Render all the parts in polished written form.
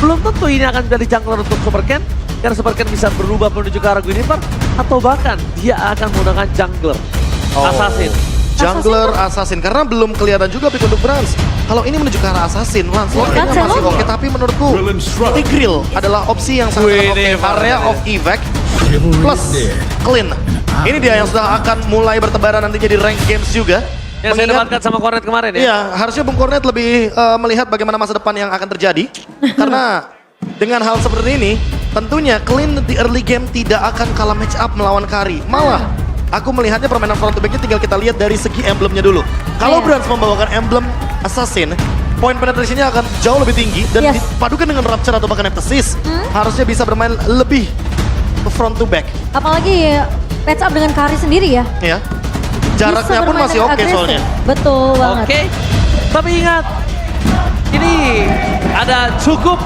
belum tentu ini akan jadi jungler untuk Super Ken. Karena Super Ken bisa berubah menuju ke arah Guinevere. Atau bahkan dia akan menggunakan jungler. Assassin. Jungler Assassin. Karena belum kelihatan juga pick untuk Brans. Kalau ini menuju ke arah Assassin, Lancelot kayaknya masih oke. Tapi menurutku, Tigreal adalah opsi yang sangat oke. Area of Evac plus Clean. Ini dia yang sudah akan mulai bertebaran nantinya di rank games juga. Yang saya dapatkan sama Cornet kemarin ya? Iya, harusnya Bung Cornet lebih melihat bagaimana masa depan yang akan terjadi. Karena dengan hal seperti ini, tentunya Clean di early game tidak akan kalah match up melawan Kari. Malah, aku melihatnya permainan front to back-nya tinggal kita lihat dari segi emblemnya dulu. Kalau Brans membawakan emblem Assassin, point penetration-nya akan jauh lebih tinggi. Dan dipadukan dengan Rapture atau bahkan Neptesis, harusnya bisa bermain lebih front to back. Apalagi match up dengan Kari sendiri ya. Iya. Jaraknya pun masih oke soalnya. Betul banget. Oke, tapi ingat, ini ada cukup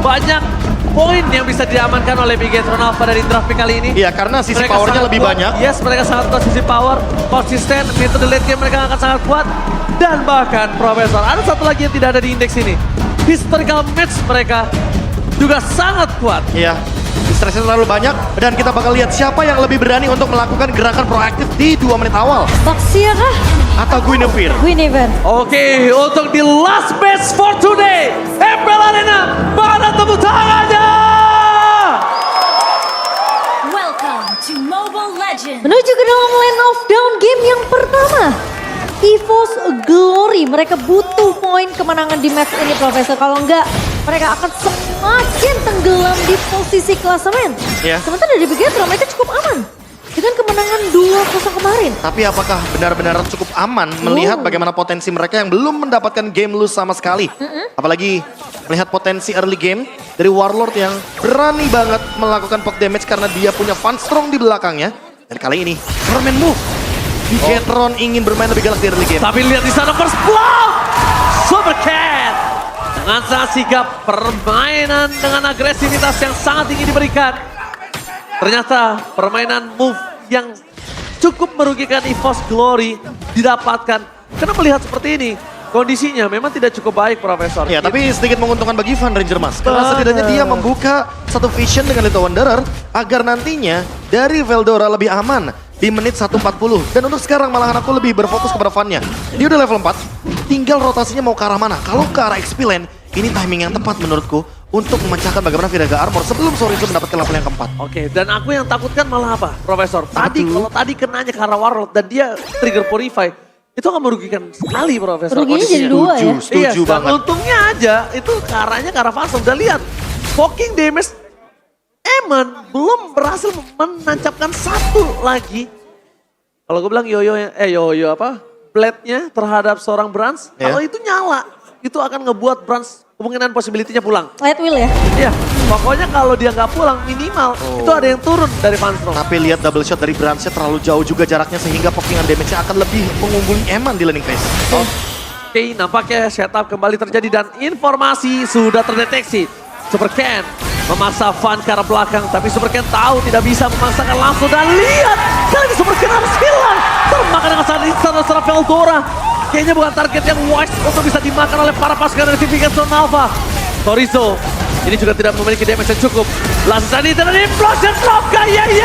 banyak poin yang bisa diamankan oleh Bigetron Alpha dari draft pick kali ini. Iya, karena sisi Mereka powernya sangat lebih kuat. banyak. Yes, mereka sangat kuat sisi power, konsisten, metode late game mereka akan sangat kuat. Dan bahkan Profesor, ada satu lagi yang tidak ada di indeks ini. Historical match mereka juga sangat kuat. Iya, stresnya terlalu banyak dan kita bakal lihat siapa yang lebih berani untuk melakukan gerakan proaktif di 2 menit awal. Baxia kah? Atau Guinevere. Guinevere. Oke, untuk di last match for today, MPL Arena, mana tepuk tangannya? Welcome to Mobile Legends. Menuju ke dalam lane of down game yang pertama. EVOS Glory, mereka butuh poin kemenangan di match ini Profesor. Kalau enggak, mereka akan semakin tenggelam di posisi klasemen. Iya. Sementara dari Bigetron mereka cukup aman. Dengan kemenangan 2-0 kemarin. Tapi apakah benar-benar cukup aman melihat bagaimana potensi mereka yang belum mendapatkan game loose sama sekali. Apalagi melihat potensi early game dari Warlord yang berani banget melakukan poke damage karena dia punya Fan Strong di belakangnya. Dan kali ini, Torment move. Bigetron ingin bermain lebih galak di early game. Tapi lihat di sana first block, Super Cat dengan sangat sigap permainan dengan agresivitas yang sangat tinggi diberikan. Ternyata permainan move yang cukup merugikan EVOS Glory didapatkan. Karena melihat seperti ini, kondisinya memang tidak cukup baik Profesor. Ya, tapi sedikit menguntungkan bagi Van Ranger Mas. Karena setidaknya dia membuka satu vision dengan Little Wanderer agar nantinya dari Veldora lebih aman di menit 1:40. Dan untuk sekarang malahan aku lebih berfokus kepada Van-nya. Dia udah level 4, tinggal rotasinya mau ke arah mana. Kalau ke arah XP lane, ini timing yang tepat menurutku untuk memecahkan bagaimana Viraga Armor sebelum Sorizo mendapatkan level yang keempat. Oke, dan aku yang takutkan malah apa, Profesor? Kalau tadi kenanya ke arah Warlord dan dia trigger Purify, itu akan merugikan sekali Profesor. Ruginya jadi kondisinya. 2 ya. Setuju Dan banget. untungnya aja itu ke arahnya ke arah Fansel. Dan lihat, poking damage Eman belum berhasil menancapkan satu lagi. Kalau gue bilang blade-nya terhadap seorang Brans, kalau itu nyala, itu akan ngebuat Brans kemungkinan possibility-nya pulang. Light wheel ya. Iya, pokoknya kalau dia nggak pulang minimal itu ada yang turun dari Fanstrom. Tapi lihat double shot dari Bransnya terlalu jauh juga jaraknya sehingga pokingan damage-nya akan lebih mengungguli Eman di laning phase. Oke, nampaknya setup kembali terjadi dan informasi sudah terdeteksi. Super Ken memaksa Van ke arah belakang, tapi Super Ken tahu tidak bisa memaksakan langsung dan lihat kali ini Super Ken harus hilang. Termakan dengan sangat instan secara Veldora. Kayaknya bukan target yang wise untuk bisa dimakan oleh para pasukan dari Bigetron Alpha. Sorizo ini juga tidak memiliki damage yang cukup. Langsung saja dengan implosion drop kali ini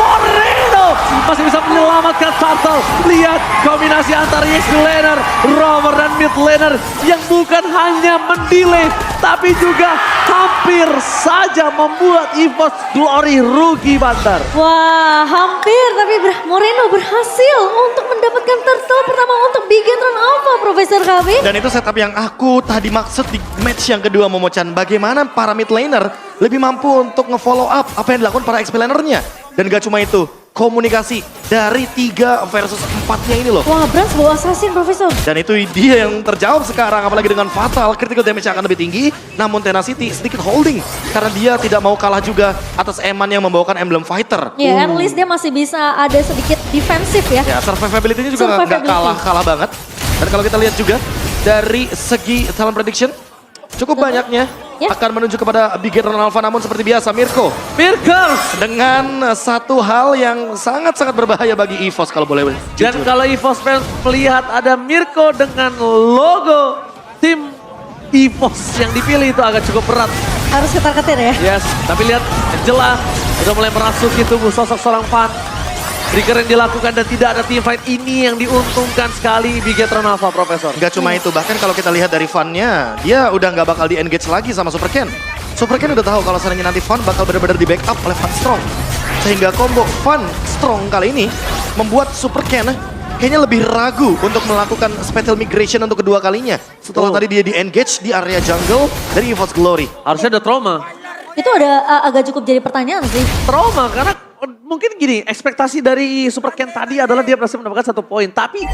Moreno masih bisa menyelamatkan Turtle. Lihat kombinasi antara EXP laner, rover dan mid laner yang bukan hanya mendelay tapi juga hampir saja membuat EVOS Glory rugi bantar. Wah, hampir tapi Moreno berhasil untuk mendapatkan turtle pertama untuk Bigetron Alpha, Profesor Kami. Dan itu setup yang aku tadi maksud di match yang kedua Momochan. Bagaimana para mid laner lebih mampu untuk nge-follow up apa yang dilakukan para XP lanernya. Dan gak cuma itu, komunikasi dari 3 versus 4-nya ini loh. Wah, Brans bawa assassin, Profesor. Dan itu dia yang terjawab sekarang, apalagi dengan Fatal, critical damage yang akan lebih tinggi. Namun Tenacity sedikit holding, karena dia tidak mau kalah juga atas Eman yang membawakan emblem fighter. Ya, at least dia masih bisa ada sedikit defensif ya. Ya, survivability-nya juga nggak kalah banget. Dan kalau kita lihat juga, dari segi talent prediction, cukup banyaknya akan menuju kepada Bigetron Alpha, namun seperti biasa Mirko. Dengan satu hal yang sangat-sangat berbahaya bagi EVOS kalau boleh jujur. Dan kalau EVOS fans melihat ada Mirko dengan logo tim EVOS yang dipilih itu agak cukup berat. Harus ketar-ketir ya. Yes, tapi lihat Angela udah mulai merasuki tubuh sosok seorang Fan. Trigger yang dilakukan dan tidak ada team fight ini yang diuntungkan sekali Bigetron Alpha, Profesor. Gak cuma itu, bahkan kalau kita lihat dari Fan-nya, dia udah nggak bakal di-engage lagi sama Super Ken. Super Ken udah tahu kalau seandainya nanti Fan bakal benar-benar di-backup oleh Fan Strong. Sehingga combo Fan Strong kali ini membuat Super Ken kayaknya lebih ragu untuk melakukan spatial migration untuk kedua kalinya. Setelah tadi dia di-engage di area jungle dari EVOS Glory. Harusnya ada trauma. Itu agak cukup jadi pertanyaan sih. Trauma karena mungkin gini, ekspektasi dari Super Ken tadi adalah dia berhasil mendapatkan 1 poin. Tapi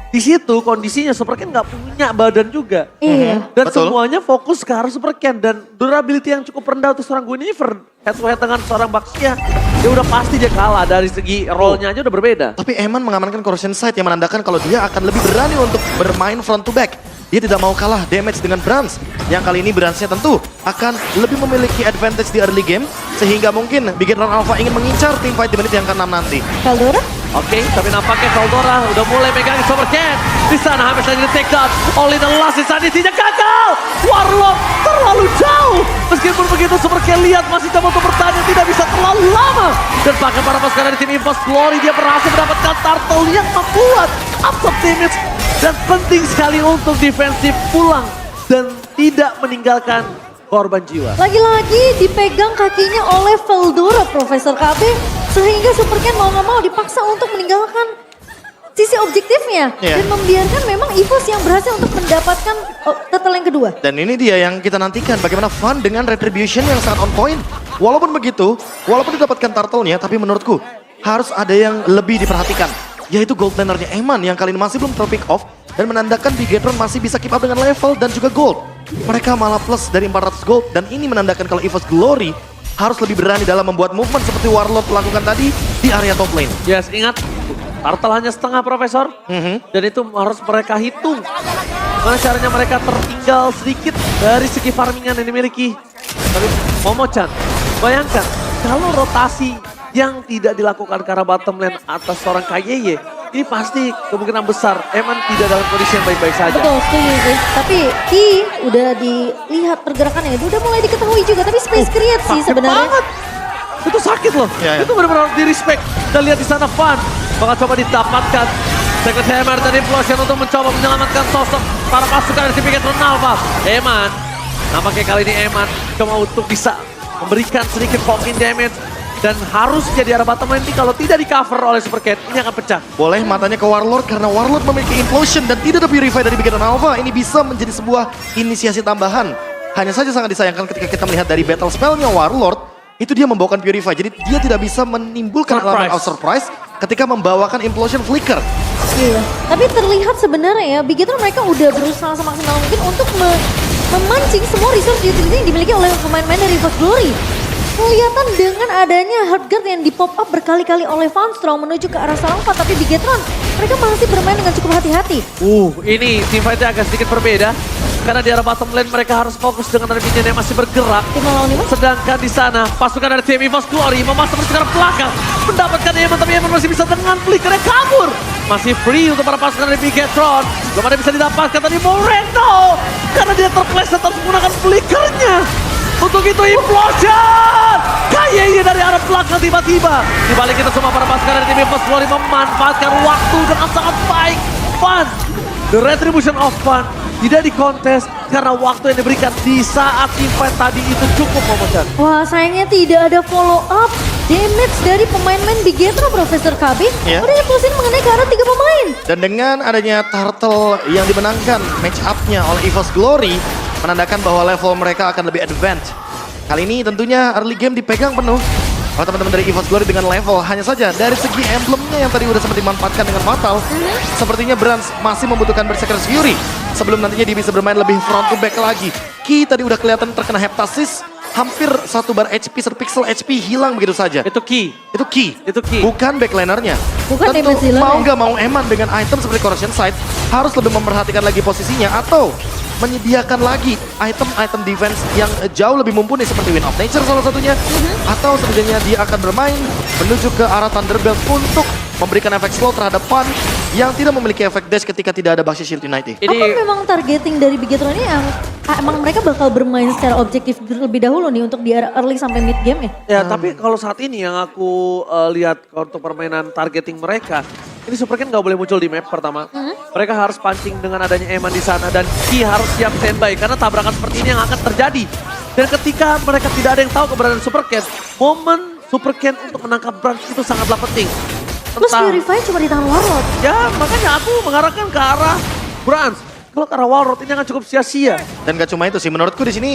di situ kondisinya Super Ken nggak punya badan juga. Iya. Dan Betul. semuanya fokus ke arah Super Ken. Dan durability yang cukup rendah untuk seorang Guinevere. Head to head dengan seorang Baxia. Ya udah pasti dia kalah dari segi role-nya aja udah berbeda. Tapi Eman mengamankan corrosion site yang menandakan kalau dia akan lebih berani untuk bermain front to back. Dia tidak mau kalah damage dengan Brans. Yang kali ini Bransnya tentu akan lebih memiliki advantage di early game. Sehingga mungkin Bigetron Alpha ingin mengincar tim fight di menit yang ke-6 nanti. Kaldora? Oke, tapi nampaknya Valdora udah mulai megang Super Ken. Di sana hampir saja di take down. Only the last di sana isinya gagal. Warlock terlalu jauh. Meskipun begitu Super Ken lihat masih coba untuk bertahan tidak bisa terlalu lama. Dan bahkan para pasukan dari tim EVOS Glory dia berhasil mendapatkan turtle yang membuat upset damage. Dan penting sekali untuk defensif pulang dan tidak meninggalkan korban jiwa. Lagi-lagi dipegang kakinya oleh Veldora, Profesor KB. Sehingga Super Ken mau nggak mau dipaksa untuk meninggalkan sisi objektifnya. Iya. Dan membiarkan memang EVOS yang berhasil untuk mendapatkan turtle yang kedua. Dan ini dia yang kita nantikan, bagaimana Fan dengan retribution yang sangat on point. Walaupun begitu, walaupun didapatkan turtle-nya, tapi menurutku harus ada yang lebih diperhatikan. Yaitu gold lanernya Eman yang kali ini masih belum terpick off. Dan menandakan Bigetron masih bisa keep up dengan level dan juga gold. Mereka malah plus dari 400 gold. Dan ini menandakan kalau EVOS Glory harus lebih berani dalam membuat movement seperti Warlord lakukan tadi di area top lane. Yes, ingat turtle hanya setengah, Profesor. Dan itu harus mereka hitung. Gimana caranya mereka tertinggal sedikit dari segi farmingan yang dimiliki. Tapi Momo-chan, bayangkan kalau rotasi yang tidak dilakukan ke arah bottom lane atas seorang KYY, ini pasti kemungkinan besar Eman tidak dalam kondisi yang baik-baik saja. Betul, setuju sih. Tapi Ki udah dilihat pergerakannya, itu udah mulai diketahui juga. Tapi space create sih Sakit sebenarnya. banget. Itu sakit loh. Ya, ya. Itu benar-benar di respect. Dan lihat di sana Fan bakal coba didapatkan Secret Hammer dan Implosion untuk mencoba menyelamatkan sosok para pasukan dari Bigetron Alpha. Eman, nampaknya kali ini Eman cuma untuk bisa memberikan sedikit pop-in damage. Dan harus jadi arah bottom lane ini kalau tidak di cover oleh Super Ken, ini akan pecah. Boleh matanya ke Warlord karena Warlord memiliki implosion dan tidak ada purify dari Bigetron Alpha. Ini bisa menjadi sebuah inisiasi tambahan. Hanya saja sangat disayangkan ketika kita melihat dari battle spellnya Warlord, itu dia membawakan purify. Jadi dia tidak bisa menimbulkan elemen of surprise ketika membawakan implosion flicker. Iya. Tapi terlihat sebenarnya ya, Bigetron mereka udah berusaha semaksimal mungkin untuk memancing semua resource utility yang dimiliki oleh pemain-pemain dari EVOS Glory. Kelihatan dengan adanya Heartguard yang di-pop up berkali-kali oleh Van Strong menuju ke arah sarang 4, tapi Bigetron mereka masih bermain dengan cukup hati-hati. Ini team fight-nya agak sedikit berbeda. Karena di arah bottom lane mereka harus fokus dengan ada minion yang masih bergerak. 5 lawan 5. Sedangkan di sana pasukan dari tim EVOS Glory memasang ke arah belakang. Mendapatkan Eman, tapi Eman masih bisa dengan flickernya kabur. Masih free untuk para pasukan dari Bigetron. Belum ada bisa didapatkan tadi Moreno. Karena dia terpleset harus menggunakan flickernya. Untuk itu implosion! KYY dari arah belakang tiba-tiba. Dibalik kita semua para pasukan dari tim EVOS Glory memanfaatkan waktu dengan sangat baik. Fun. The Retribution of Fun tidak dikontes karena waktu yang diberikan di saat event tadi itu cukup, Momo-chan. Wah, sayangnya tidak ada follow up damage dari pemain-pemain Bigetron, Profesor KB. Ya. Udah implosin mengenai ke arah 3 pemain. Dan dengan adanya turtle yang dimenangkan match up-nya oleh EVOS Glory, menandakan bahwa level mereka akan lebih advance. Kali ini tentunya early game dipegang penuh oleh teman-teman dari EVOS Glory dengan level. Hanya saja dari segi emblemnya yang tadi udah sempat dimanfaatkan dengan fatal, sepertinya Brans masih membutuhkan Berserker's Fury sebelum nantinya dia bisa bermain lebih front to back lagi. Ki tadi udah kelihatan terkena heptasis, hampir 1 bar HP, 1 pixel HP hilang begitu saja. Itu key. Itu Ki. Itu Ki. Bukan backlinernya. Bukan Tentu damage dealer mau ya. nggak mau Eman dengan item seperti Corrosion Sight harus lebih memperhatikan lagi posisinya atau menyediakan lagi item-item defense yang jauh lebih mumpuni seperti Wind of Nature salah satunya. Atau sebenarnya dia akan bermain menuju ke arah Thunderbelt untuk memberikan efek slow terhadap Fun yang tidak memiliki efek dash ketika tidak ada Baxia Shield United. Ini Apa memang targeting dari Bigetron ini yang emang mereka bakal bermain secara objektif terlebih dahulu nih untuk di early sampai mid game ya? Ya, tapi kalau saat ini yang aku lihat untuk permainan targeting mereka, ini Superken nggak boleh muncul di map pertama. Mereka harus pancing dengan adanya Eman di sana dan Ki harus siap standby karena tabrakan seperti ini yang akan terjadi. Dan ketika mereka tidak ada yang tahu keberadaan Superken, momen Superken untuk menangkap Brans itu sangatlah penting. Plus Purify cuma di tangan Warlord. Ya, makanya aku mengarahkan ke arah Brans. Kalau ke arah Warlord ini akan cukup sia-sia. Dan gak cuma itu sih, menurutku di sini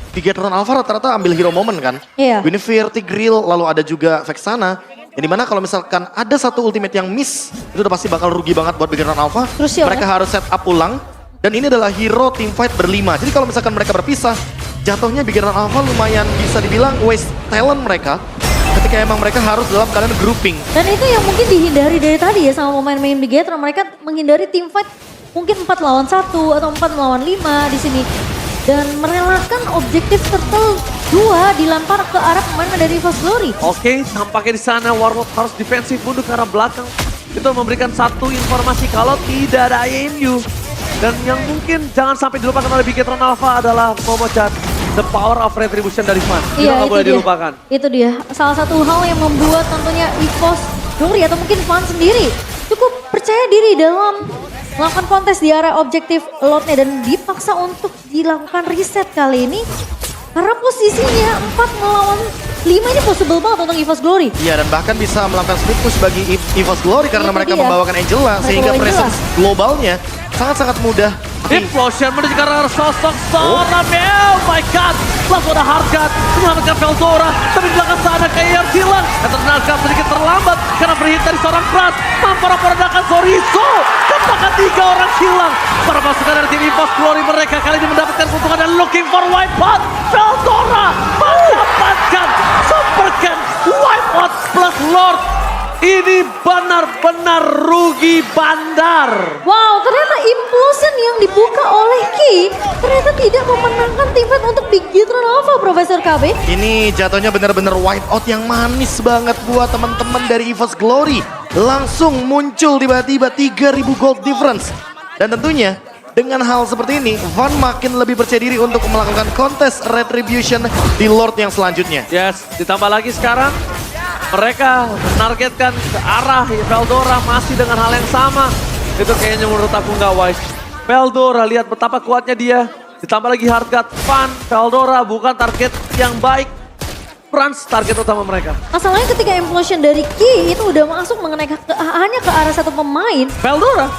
Bigetron Alpha rata-rata ambil hero moment kan. Iya. Guinevere, Tigreal, lalu ada juga Vexana. Yang dimana kalau misalkan ada satu ultimate yang miss, itu udah pasti bakal rugi banget buat Bigetron Alpha. Krusial, Mereka harus set up ulang. Dan ini adalah hero teamfight berlima. Jadi kalau misalkan mereka berpisah, jatuhnya Bigetron Alpha lumayan bisa dibilang waste talent mereka. Ketika emang mereka harus dalam keadaan grouping. Dan itu yang mungkin dihindari dari tadi ya sama pemain-pemain Bigetron. Mereka menghindari team fight mungkin 4 lawan 1 atau 4 lawan 5 di sini. Dan merelakan objektif turtle 2 dilempar ke arah pemain dari Evos Glory. Oke, tampaknya di sana Warlord harus defensif mundur ke arah belakang. Itu memberikan satu informasi kalau tidak ada IMU. Dan yang mungkin jangan sampai dilupakan oleh Bigetron Alpha adalah Momochan. The power of retribution dari Fan. Itu nggak boleh dilupakan. Itu dia. Salah satu hal yang membuat tentunya Evos Glory atau mungkin Fan sendiri cukup percaya diri dalam melakukan kontes di area objektif Lordnya dan dipaksa untuk dilakukan reset kali ini. Karena posisinya 4 melawan 5 ini possible banget untuk Evos Glory. Iya, dan bahkan bisa melakukan split push bagi Evos Glory karena Itu mereka dia. membawakan Angela. Sehingga bawa Angela. presence globalnya sangat-sangat mudah. Implosion menuju ke arah sosok seorang oh my god. Langsung ada Hardguard menyelamatkan Veldora. Tapi di belakang sana kayak hilang. Dan tenaga sedikit terlambat karena berhit dari seorang Brans. Memporak-porandakan Sorizo. Kepakan 3 orang hilang. Para pasukan dari tim Evos Glory mereka kali ini mendapatkan keuntungan dan looking for wipeout. Veldora mendapatkan Superken wipeout plus Lord. Ini benar-benar rugi bandar. Wow, ternyata implosion yang dibuka oleh Ki ternyata tidak memenangkan tim fight untuk Bigetron Alpha, Profesor KB. Ini jatuhnya benar-benar wipeout yang manis banget buat teman-teman dari Evos Glory. Langsung muncul tiba-tiba 3000 gold difference. Dan tentunya dengan hal seperti ini, Van makin lebih percaya diri untuk melakukan kontes retribution di Lord yang selanjutnya. Yes, ditambah lagi sekarang mereka menargetkan ke arah Veldora masih dengan hal yang sama. Itu kayaknya menurut aku nggak wise. Veldora, lihat betapa kuatnya dia. Ditambah lagi Hardguard, Fan, Veldora bukan target yang baik. Brans target utama mereka. Masalahnya ketika implosion dari Ki itu udah masuk mengenai hanya ke arah satu pemain. Veldora,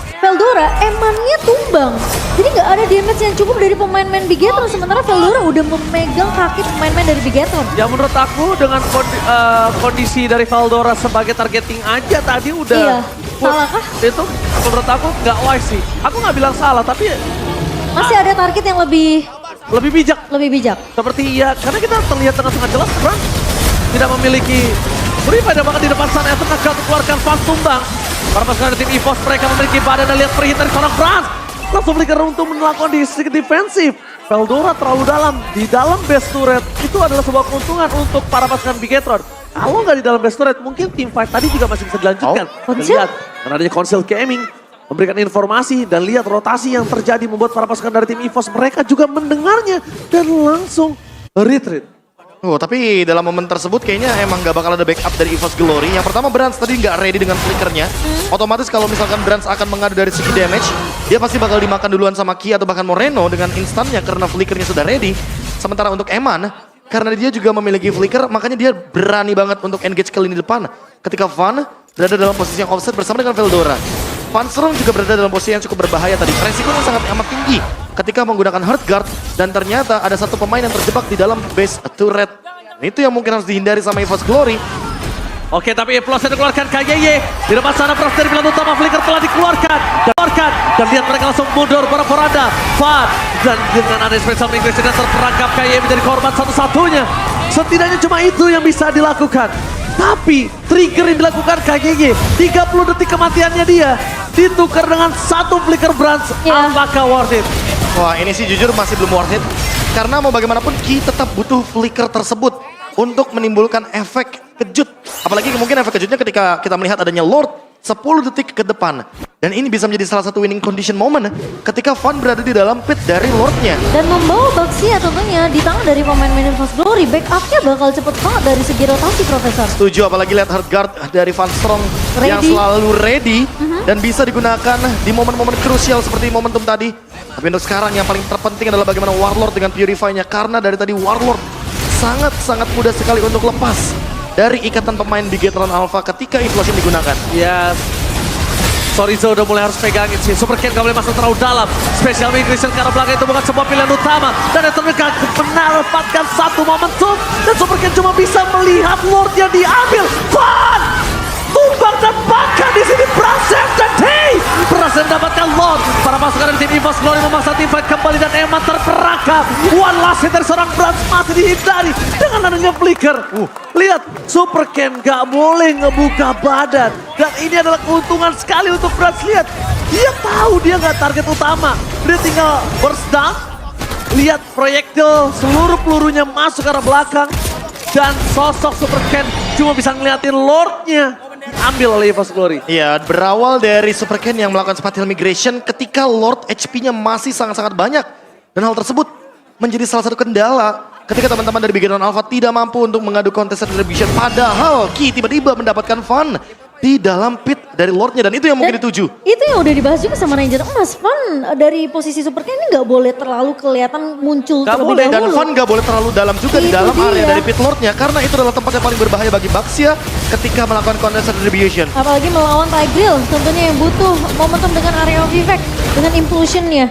Emannya tumbang. Jadi nggak ada damage yang cukup dari pemain-pemain Bigetron. Sementara Veldora udah memegang kaki pemain-pemain dari Bigetron. ya menurut aku dengan kondisi dari Veldora sebagai targeting aja tadi udah. Iya, salahkah? Itu menurut aku nggak wise sih. Aku nggak bilang salah, tapi Masih ada target yang lebih bijak. bijak. Seperti ya, karena kita terlihat dengan sangat jelas Brans tidak memiliki Purify dan bahkan di depan sana Ethan gagal keluarkan Fan tumbang. Para pasukan dari tim EVOS mereka memiliki badan dan lihat perhit dari seorang Brans. Langsung flicker untuk melakukan sedikit defensif. Veldora terlalu dalam, di dalam base turret itu adalah sebuah keuntungan untuk para pasukan Bigetron. Kalau nggak di dalam base turret mungkin team fight tadi juga masih bisa dilanjutkan. Dan lihat, karena adanya Council Gaming memberikan informasi dan lihat rotasi yang terjadi membuat para pasukan dari tim EVOS mereka juga mendengarnya dan langsung retreat. Oh, tapi dalam momen tersebut kayaknya emang gak bakal ada backup dari Evos Glory. Yang pertama Brans tadi gak ready dengan flickernya. Otomatis kalau misalkan Brans akan mengadu dari segi damage, dia pasti bakal dimakan duluan sama Ki atau bahkan Moreno dengan instannya karena flickernya sudah ready. Sementara untuk Eman, karena dia juga memiliki flicker, makanya dia berani banget untuk engage ke lini depan. Ketika Van berada dalam posisi yang offset bersama dengan Veldora. Van Strong juga berada dalam posisi yang cukup berbahaya tadi. Resikonya sangat amat tinggi ketika menggunakan hard guard dan ternyata ada satu pemain yang terjebak di dalam base turret. Itu yang mungkin harus dihindari sama Evos Glory. Oke, tapi Implosion dikeluarkan KYY. Di depan sana Pras dari pilihan utama flicker telah dikeluarkan. Dan lihat mereka langsung mundur para Poranda. Fan dan dengan ada special English dan terperangkap KYY menjadi korban satu-satunya. Setidaknya cuma itu yang bisa dilakukan. Tapi trigger yang dilakukan KGG 30 detik kematiannya dia ditukar dengan satu flicker Brans. Apakah worth it? Wah, ini sih jujur masih belum worth it. Karena mau bagaimanapun Ki tetap butuh flicker tersebut untuk menimbulkan efek kejut. Apalagi mungkin efek kejutnya ketika kita melihat adanya Lord 10 detik ke depan. Dan ini bisa menjadi salah satu winning condition moment ketika Van berada di dalam pit dari Lordnya. Dan membawa Baxia tentunya di tangan dari pemain-pemain EVOS Glory. Backupnya bakal cepet banget dari segi rotasi, Profesor. Setuju, apalagi lihat hard guard dari Van Strong yang Ready. selalu ready dan bisa digunakan di momen-momen krusial seperti momentum tadi. Tapi untuk sekarang yang paling terpenting adalah bagaimana Warlord dengan Purify-nya, karena dari tadi Warlord sangat-sangat mudah sekali untuk lepas dari ikatan pemain Bigetron Alpha ketika Implosion digunakan. Yes. Sorizo udah mulai harus pegangin sih. Super Ken gak boleh masuk terlalu dalam. Special Migration ke arah belakang itu bukan sebuah pilihan utama. Dan yang terdekat mendapatkan satu momentum. Dan Super Ken cuma bisa melihat Lord yang diambil. Van! Tumbang dan bahkan di sini Brasem dan Tay berhasil mendapatkan Lord. Para pasukan dari tim EVOS Glory memaksa tim fight kembali dan Eman terperangkap. One last hit dari seorang Brans masih dihindari dengan adanya flicker. Lihat, Super Ken gak boleh ngebuka badan. Dan ini adalah keuntungan sekali untuk Brans. Lihat, dia tahu dia gak target utama. Dia tinggal burst down. Lihat proyektil seluruh pelurunya masuk ke arah belakang. Dan sosok Super Ken cuma bisa ngeliatin Lordnya diambil oleh EVOS Glory. Iya, berawal dari Super Ken yang melakukan spatial migration ketika Lord HP-nya masih sangat-sangat banyak. Dan hal tersebut menjadi salah satu kendala ketika teman-teman dari Bigetron Alpha tidak mampu untuk mengadu contested retribution. Padahal Ki tiba-tiba mendapatkan Van di dalam pit dari Lordnya, dan itu yang mungkin dituju. Itu yang udah dibahas juga sama Ranger Emas. Van dari posisi Super Ken ini nggak boleh terlalu kelihatan muncul Nggak terlebih boleh, dahulu. Dan Van gak boleh terlalu dalam juga di Itu dalam area dia. dari pit Lordnya, karena itu adalah tempat yang paling berbahaya bagi Baxia ketika melakukan contested retribution. Apalagi melawan Tigreal, tentunya yang butuh momentum dengan area of effect, dengan implosionnya.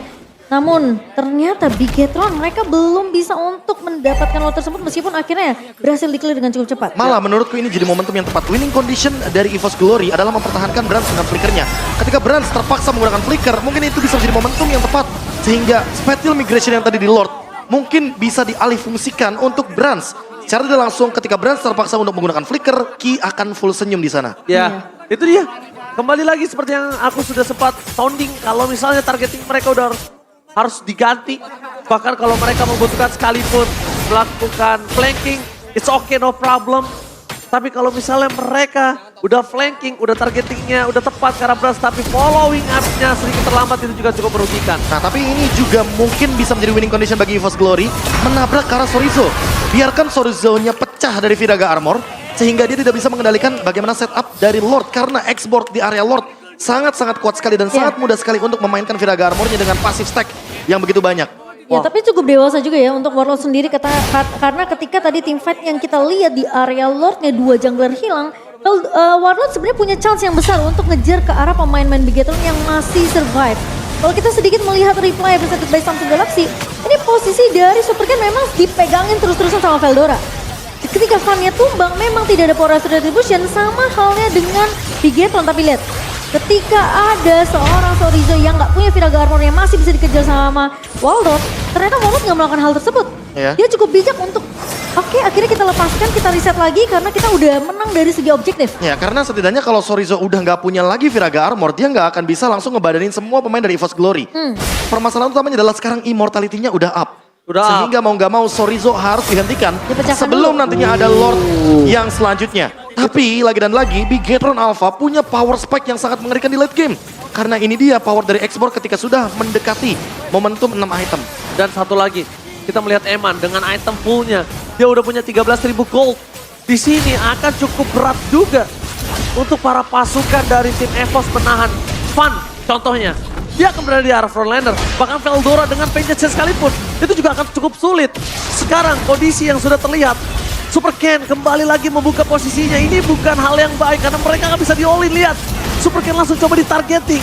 Namun ternyata Bigetron mereka belum bisa untuk mendapatkan lot tersebut meskipun akhirnya berhasil di-clear dengan cukup cepat. Malah menurutku ini jadi momentum yang tepat. Winning condition dari EVOS Glory adalah mempertahankan Brans dengan flickernya. Ketika Brans terpaksa menggunakan flicker, mungkin itu bisa menjadi momentum yang tepat. Sehingga spatial migration yang tadi di Lord mungkin bisa dialihfungsikan untuk Brans. Secara tidak langsung ketika Brans terpaksa untuk menggunakan flicker, Ki akan full senyum di sana. Ya, itu dia. Kembali lagi seperti yang aku sudah sempat sounding. Kalau misalnya targeting mereka udah harus diganti. Bahkan kalau mereka membutuhkan sekalipun melakukan flanking, it's okay, no problem. Tapi kalau misalnya mereka udah flanking, udah targetingnya, udah tepat karena Brans, tapi following up-nya sedikit terlambat, itu juga cukup merugikan. Nah, tapi ini juga mungkin bisa menjadi winning condition bagi EVOS Glory, menabrak ke arah Sorizo. Biarkan Sorizo-nya pecah dari Viraga Armor, sehingga dia tidak bisa mengendalikan bagaimana setup dari Lord, karena export di area Lord sangat-sangat kuat sekali dan sangat mudah sekali untuk memainkan Viraga Armornya dengan passive stack yang begitu banyak. Ya, tapi cukup dewasa juga ya untuk Warlord sendiri karena ketika tadi team fight yang kita lihat di area Lordnya 2 jungler hilang, Warlord sebenarnya punya chance yang besar untuk ngejar ke arah pemain-pemain Bigetron yang masih survive. Kalau kita sedikit melihat replay presented by Samsung Galaxy, ini posisi dari Super Ken memang dipegangin terus-terusan sama Veldora. Ketika Van-nya tumbang memang tidak ada power retribution, sama halnya dengan Bigetron. Tapi lihat, ketika ada seorang Sorizo yang nggak punya Viraga Armor yang masih bisa dikejar sama Warlord, ternyata Warlord nggak melakukan hal tersebut. Ya. Dia cukup bijak untuk, oke, akhirnya kita lepaskan, kita reset lagi karena kita udah menang dari segi objektif. Ya, karena setidaknya kalau Sorizo udah nggak punya lagi Viraga Armor, dia nggak akan bisa langsung ngebadanin semua pemain dari EVOS Glory. Permasalahan utamanya adalah sekarang immortality-nya udah up. Sehingga mau nggak mau Sorizo harus dihentikan Dipecahkan sebelum dulu. nantinya ada Lord yang selanjutnya. Tapi lagi dan lagi Bigetron Alpha punya power spike yang sangat mengerikan di late game. Karena ini dia power dari export ketika sudah mendekati momentum 6 item. Dan satu lagi, kita melihat Eman dengan item fullnya. Dia udah punya 13.000 gold. Di sini akan cukup berat juga untuk para pasukan dari tim EVOS menahan Van. Contohnya, dia akan berada di arah frontlaner. Bahkan Veldora dengan Vengeance sekalipun, itu juga akan cukup sulit. Sekarang kondisi yang sudah terlihat, Super Ken kembali lagi membuka posisinya. Ini bukan hal yang baik karena mereka nggak bisa di-all-in. Lihat, Super Ken langsung coba ditargeting.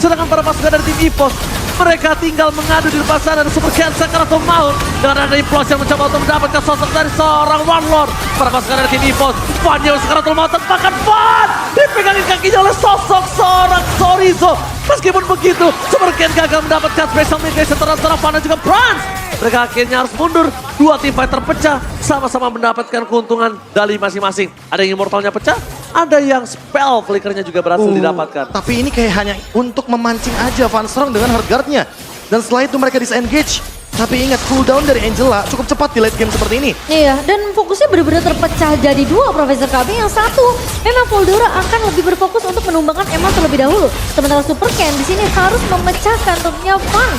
Sedangkan para pasukan dari tim EVOS, mereka tinggal mengadu di depan sana. Dan Super Ken Sakaratul Maut dengan ada Implos yang mencoba untuk mendapatkan sosok dari seorang Warlord. Para pasukan dari tim EVOS, Van yang Sakaratul Maut tempatkan Van. Dipegangin kakinya oleh sosok seorang Sorizo. Meskipun begitu, Super Ken gagal mendapatkan special migration antara Van dan juga Brans. Mereka akhirnya harus mundur. Dua tim fight terpecah, sama-sama mendapatkan keuntungan dari masing-masing. Ada yang immortalnya pecah, ada yang spell flickernya juga berhasil didapatkan. Tapi ini kayak hanya untuk memancing aja Van Strong dengan hard guard-nya. Dan setelah itu mereka disengage. Tapi ingat, cooldown dari Angela cukup cepat di late game seperti ini. Iya, dan fokusnya benar-benar terpecah jadi dua Profesor KB. Yang satu, memang Voldora akan lebih berfokus untuk menumbangkan Emma terlebih dahulu. Sementara Super Ken di sini harus memecahkan tentunya Fan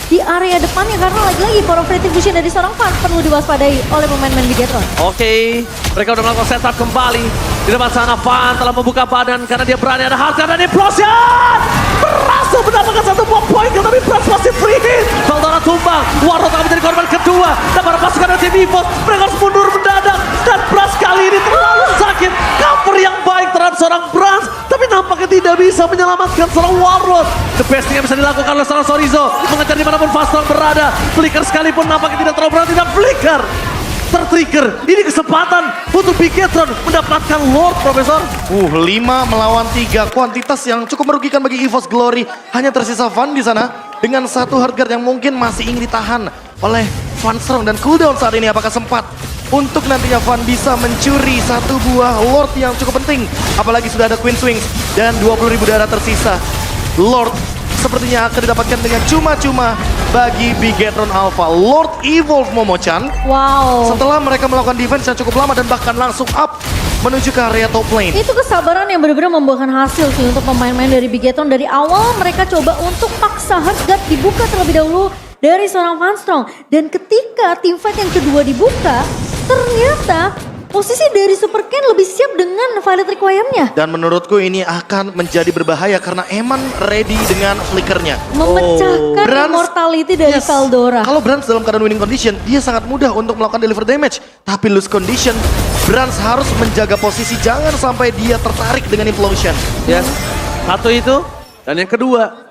di area depannya karena lagi-lagi power of retribution dari seorang Fan perlu diwaspadai oleh pemain-pemain Bigetron. Oke, mereka udah melakukan setup kembali. Di depan sana Fan telah membuka badan karena dia berani ada harga dan implosion. Berhasil mendapatkan satu buah poin tapi Brans masih free hit. Voldora tumbang, Warlord akan menjadi korban kedua. Dan para pasukan dari tim EVOS, mereka harus mundur mendadak. Dan Brans kali ini terlalu sakit. Cover yang baik terhadap seorang Brans, tapi nampaknya tidak bisa menyelamatkan seorang Warlord. The best yang bisa dilakukan oleh seorang Sorizo, mengejar dimanapun Fastron berada. Flicker sekalipun nampaknya tidak terlalu berarti dan Flicker tertrigger. Ini kesempatan untuk Bigetron mendapatkan Lord, Profesor. 5 melawan 3, kuantitas yang cukup merugikan bagi EVOS Glory. Hanya tersisa Van di sana dengan satu hardguard yang mungkin masih ingin ditahan oleh Van Strong. Dan cooldown saat ini apakah sempat untuk nantinya Van bisa mencuri satu buah Lord yang cukup penting. Apalagi sudah ada Queen Swings dan 20.000 darah tersisa. Lord sepertinya akan didapatkan dengan cuma-cuma bagi Bigetron Alpha. Lord Evolve Momo-chan. Wow. Setelah mereka melakukan defense yang cukup lama dan bahkan langsung up menuju ke area top lane. Itu kesabaran yang benar-benar membuahkan hasil sih untuk pemain-pemain dari Bigetron. Dari awal mereka coba untuk paksa hardguard dibuka terlebih dahulu dari seorang Van Strong. Dan ketika team fight yang kedua dibuka, ternyata posisi dari Super Ken lebih siap dengan Violet Requiem-nya. Dan menurutku ini akan menjadi berbahaya karena Eman ready dengan flickernya. Memecahkan Brans- immortality dari Veldora. Kalau Brans dalam keadaan winning condition, dia sangat mudah untuk melakukan deliver damage. Tapi lose condition, Brans harus menjaga posisi jangan sampai dia tertarik dengan implosion. Yes, satu itu. Dan yang kedua,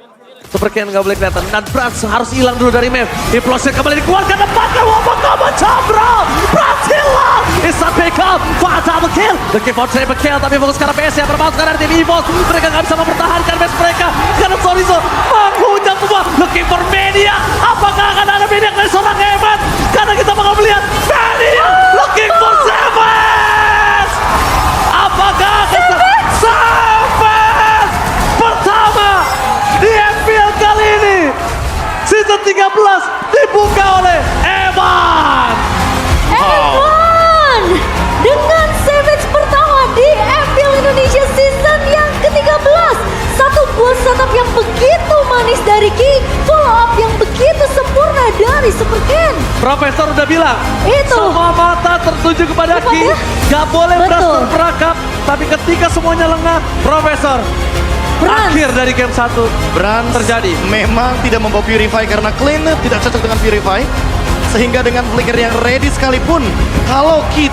Super Ken nggak boleh kelihatan. Dan Brans harus hilang dulu dari map. Implosion kembali dikeluarkan dapatkan Wabang Kamu Cabral. Brans hilang. Isa pick up. Fat double kill. Looking for triple kill. Tapi fokus ke arah PS yang berbaut ke arah tim EVOS. Mereka nggak bisa mempertahankan base mereka. Karena Sorizo menghujat semua. Looking for Mania. Apakah akan ada Mania dari seorang Eman? Karena kita bakal melihat Mania. Looking for Savage. Apakah Savage pertama di MPL kali ini season 13 dibuka oleh Eman. Evan dengan Savage pertama di MPL Indonesia season yang ke-13. Satu buah setup yang begitu manis dari Ki, follow up yang begitu sempurna dari Super Ken. Profesor udah bilang, Itu. semua mata tertuju kepada Tepat Ki, ya? gak boleh Betul. Brans terperangkap. Tapi ketika semuanya lengah, Profesor, Brans. akhir dari game 1 Brans terjadi. memang tidak membawa Purify karena Clean tidak cocok dengan Purify. Sehingga dengan flicker yang ready sekalipun, kalau Ki